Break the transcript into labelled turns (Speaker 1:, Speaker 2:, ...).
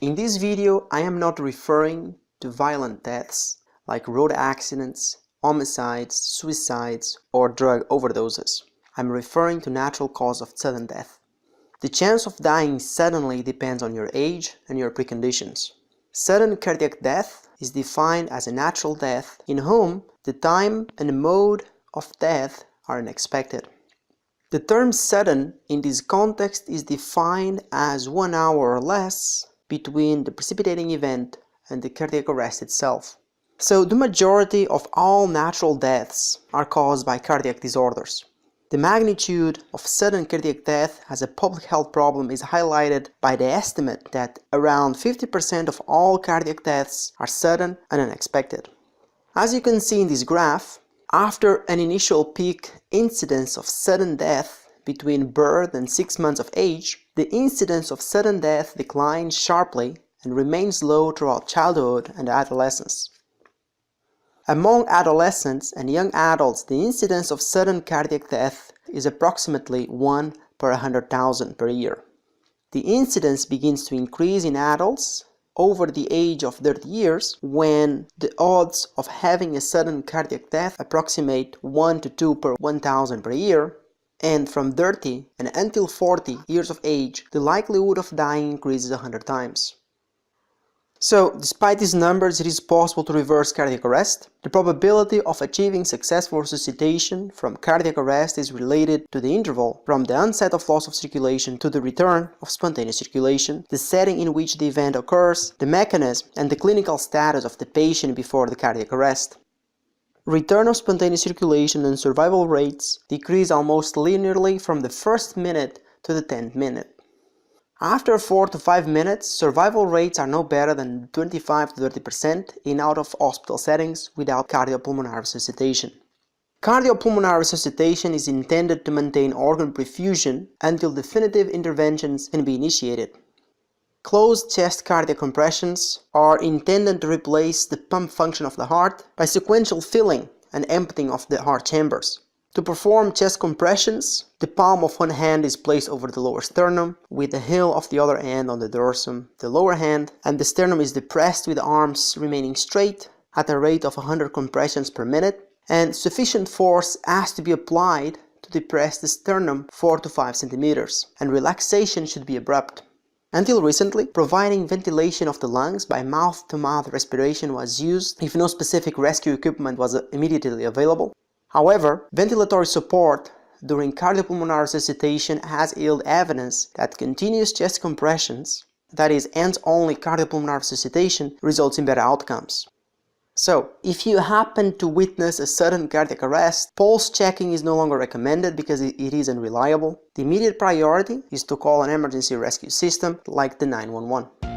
Speaker 1: In this video, I am not referring to violent deaths like road accidents, homicides, suicides, or drug overdoses. I'm referring to natural cause of sudden death. The chance of dying suddenly depends on your age and your preconditions. Sudden cardiac death is defined as a natural death in whom the time and the mode of death are unexpected. The term sudden in this context is defined as 1 hour or less between the precipitating event and the cardiac arrest itself. So the majority of all natural deaths are caused by cardiac disorders. The magnitude of sudden cardiac death as a public health problem is highlighted by the estimate that around 50% of all cardiac deaths are sudden and unexpected. As you can see in this graph, after an initial peak incidence of sudden death between birth and 6 months of age, the incidence of sudden death declines sharply and remains low throughout childhood and adolescence. Among adolescents and young adults, the incidence of sudden cardiac death is approximately 1 per 100,000 per year. The incidence begins to increase in adults over the age of 30 years when the odds of having a sudden cardiac death approximate 1 to 2 per 1,000 per year, and from 30 and until 40 years of age, the likelihood of dying increases 100 times. So, despite these numbers, it is possible to reverse cardiac arrest. The probability of achieving successful resuscitation from cardiac arrest is related to the interval from the onset of loss of circulation to the return of spontaneous circulation, the setting in which the event occurs, the mechanism, and the clinical status of the patient before the cardiac arrest. Return of spontaneous circulation and survival rates decrease almost linearly from the first minute to the 10th minute. After 4 to 5 minutes, survival rates are no better than 25 to 30% in out-of-hospital settings without cardiopulmonary resuscitation. Cardiopulmonary resuscitation is intended to maintain organ perfusion until definitive interventions can be initiated. Closed chest cardiac compressions are intended to replace the pump function of the heart by sequential filling and emptying of the heart chambers. To perform chest compressions, the palm of one hand is placed over the lower sternum, with the heel of the other hand on the dorsum, the lower hand, and the sternum is depressed with the arms remaining straight at a rate of 100 compressions per minute, and sufficient force has to be applied to depress the sternum 4 to 5 centimeters, and relaxation should be abrupt. Until recently, providing ventilation of the lungs by mouth-to-mouth respiration was used if no specific rescue equipment was immediately available. However, ventilatory support during cardiopulmonary resuscitation has yielded evidence that continuous chest compressions, that is, hands-only cardiopulmonary resuscitation, results in better outcomes. So, if you happen to witness a sudden cardiac arrest, pulse checking is no longer recommended because it is unreliable. The immediate priority is to call an emergency rescue system like the 911.